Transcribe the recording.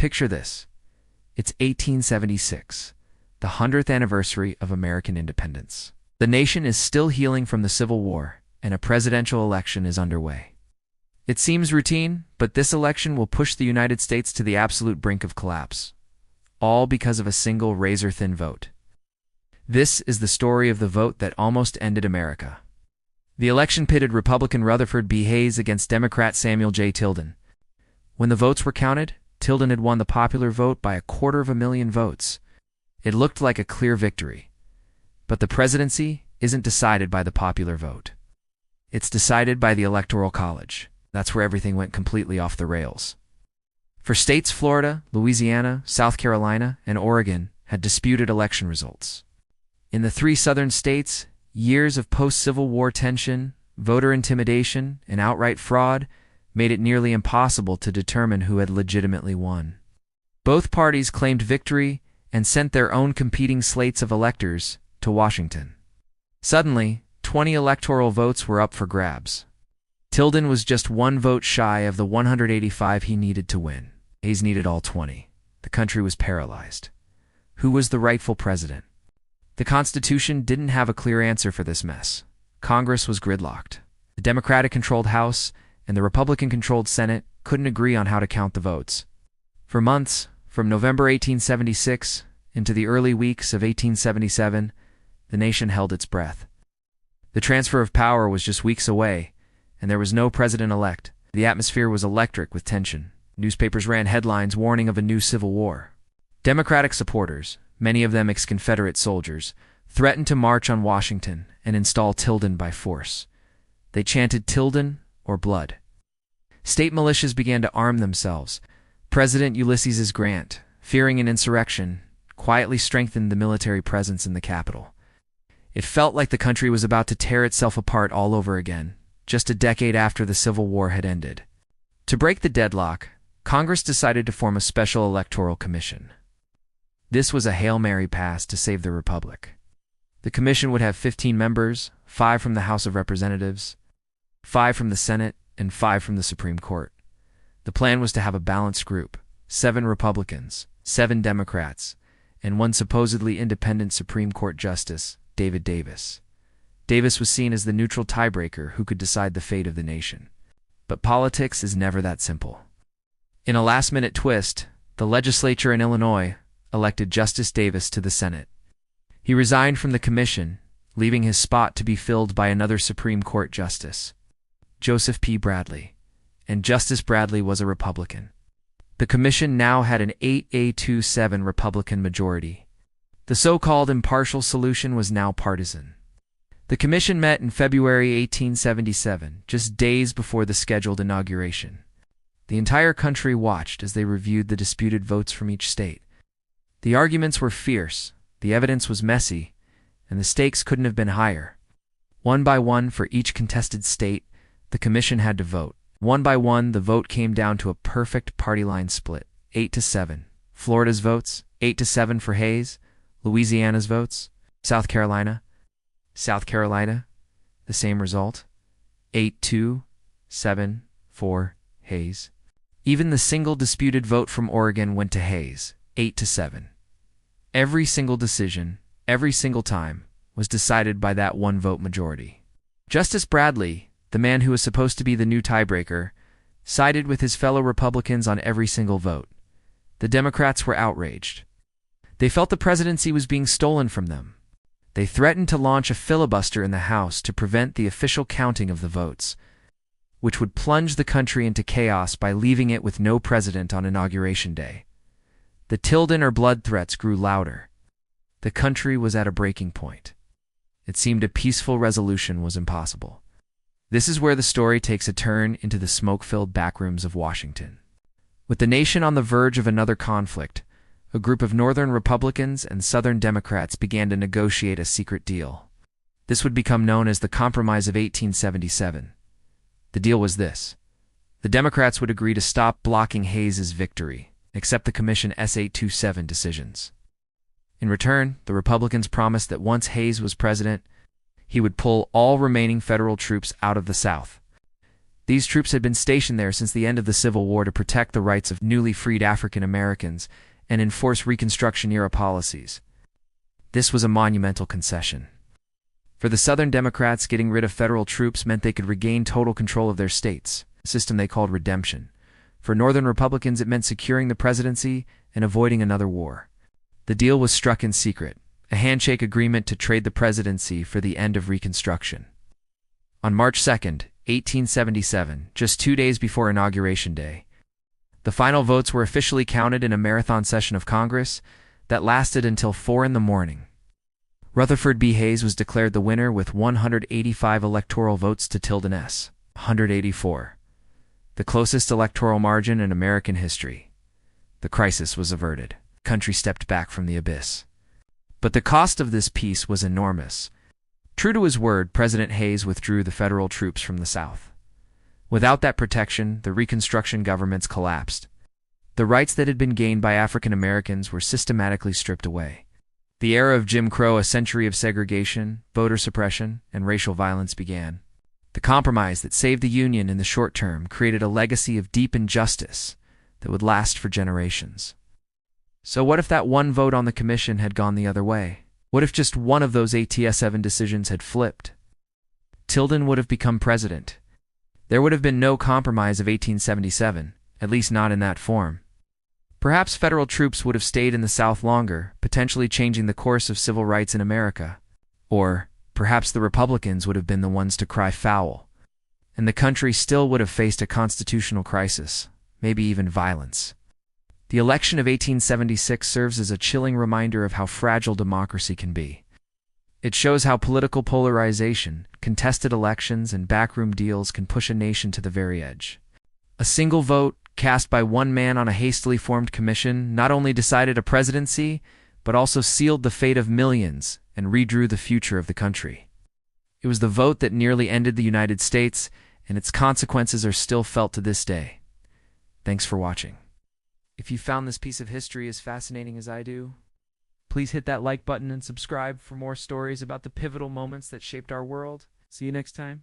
Picture this. It's 1876, the 100th anniversary of American independence. The nation is still healing from the Civil War, and a presidential election is underway. It seems routine, but this election will push the United States to the absolute brink of collapse, all because of a single razor-thin vote. This is the story of the vote that almost ended America. The election pitted Republican Rutherford B. Hayes against Democrat Samuel J. Tilden. When the votes were counted, Tilden had won the popular vote by 250,000 votes. It looked like a clear victory. But the presidency isn't decided by the popular vote. It's decided by the Electoral College. That's where everything went completely off the rails. For states Florida, Louisiana, South Carolina, and Oregon had disputed election results. In the 3 southern states, years of post-Civil War tension, voter intimidation, and outright fraud made it nearly impossible to determine who had legitimately won. Both parties claimed victory and sent their own competing slates of electors to Washington. Suddenly, 20 electoral votes were up for grabs. Tilden was just 1 vote shy of the 185 he needed to win. Hayes needed all 20. The country was paralyzed. Who was the rightful president? The Constitution didn't have a clear answer for this mess. Congress was gridlocked. The Democratic-controlled House and the Republican-controlled Senate couldn't agree on how to count the votes. For months, from November 1876 into the early weeks of 1877, the nation held its breath. The transfer of power was just weeks away, and there was no president-elect. The atmosphere was electric with tension. Newspapers ran headlines warning of a new civil war. Democratic supporters, many of them ex-Confederate soldiers, threatened to march on Washington and install Tilden by force. They chanted Tilden or blood. State militias began to arm themselves. President Ulysses S. Grant, fearing an insurrection, quietly strengthened the military presence in the capital. It felt like the country was about to tear itself apart all over again, just a decade after the Civil War had ended. To break the deadlock, Congress decided to form a special electoral commission. This was a Hail Mary pass to save the Republic. The commission would have 15 members, 5 from the House of Representatives, 5 from the Senate, and 5 from the Supreme Court. The plan was to have a balanced group, 7 Republicans, 7 Democrats, and 1 supposedly independent Supreme Court Justice, David Davis. Davis was seen as the neutral tiebreaker who could decide the fate of the nation. But politics is never that simple. In a last-minute twist, the legislature in Illinois elected Justice Davis to the Senate. He resigned from the commission, leaving his spot to be filled by another Supreme Court justice, Joseph P. Bradley, and Justice Bradley was a Republican. The commission now had an 8-7 Republican majority. The so-called impartial solution was now partisan. The commission met in February 1877, just days before the scheduled inauguration. The entire country watched as they reviewed the disputed votes from each state. The arguments were fierce, the evidence was messy, and the stakes couldn't have been higher. One by one for each contested state, the commission had to vote. One by one, the vote came down to a perfect party line split, 8-7. Florida's votes, 8-7 for Hayes. Louisiana's votes, South Carolina, the same result, 8-7 for Hayes. Even the single disputed vote from Oregon went to Hayes, 8-7. Every single decision, every single time, was decided by that 1-vote majority. Justice Bradley, the man who was supposed to be the new tiebreaker, sided with his fellow Republicans on every single vote. The Democrats were outraged. They felt the presidency was being stolen from them. They threatened to launch a filibuster in the House to prevent the official counting of the votes, which would plunge the country into chaos by leaving it with no president on Inauguration Day. The Tilden or blood threats grew louder. The country was at a breaking point. It seemed a peaceful resolution was impossible. This is where the story takes a turn into the smoke-filled backrooms of Washington. With the nation on the verge of another conflict, a group of Northern Republicans and Southern Democrats began to negotiate a secret deal. This would become known as the Compromise of 1877. The deal was this. The Democrats would agree to stop blocking Hayes's victory, accept the Commission S-827 decisions. In return, the Republicans promised that once Hayes was president, he would pull all remaining federal troops out of the South. These troops had been stationed there since the end of the Civil War to protect the rights of newly freed African Americans and enforce Reconstruction-era policies. This was a monumental concession. For the Southern Democrats, getting rid of federal troops meant they could regain total control of their states, a system they called redemption. For Northern Republicans, it meant securing the presidency and avoiding another war. The deal was struck in secret, a handshake agreement to trade the presidency for the end of Reconstruction. On March 2nd, 1877, just 2 days before Inauguration Day, the final votes were officially counted in a marathon session of Congress that lasted until 4 in the morning. Rutherford B. Hayes was declared the winner with 185 electoral votes to Tilden's 184, the closest electoral margin in American history. The crisis was averted. The country stepped back from the abyss. But the cost of this peace was enormous. True to his word, President Hayes withdrew the federal troops from the South. Without that protection, the Reconstruction governments collapsed. The rights that had been gained by African Americans were systematically stripped away. The era of Jim Crow, a century of segregation, voter suppression, and racial violence began. The compromise that saved the Union in the short term created a legacy of deep injustice that would last for generations. So what if that one vote on the commission had gone the other way? What if just one of those HistUSA decisions had flipped? Tilden would have become president. There would have been no compromise of 1877, at least not in that form. Perhaps federal troops would have stayed in the South longer, potentially changing the course of civil rights in America. Or perhaps the Republicans would have been the ones to cry foul, and the country still would have faced a constitutional crisis, maybe even violence. The election of 1876 serves as a chilling reminder of how fragile democracy can be. It shows how political polarization, contested elections, and backroom deals can push a nation to the very edge. A single vote, cast by one man on a hastily formed commission, not only decided a presidency, but also sealed the fate of millions and redrew the future of the country. It was the vote that nearly ended the United States, and its consequences are still felt to this day. Thanks for watching. If you found this piece of history as fascinating as I do, please hit that like button and subscribe for more stories about the pivotal moments that shaped our world. See you next time.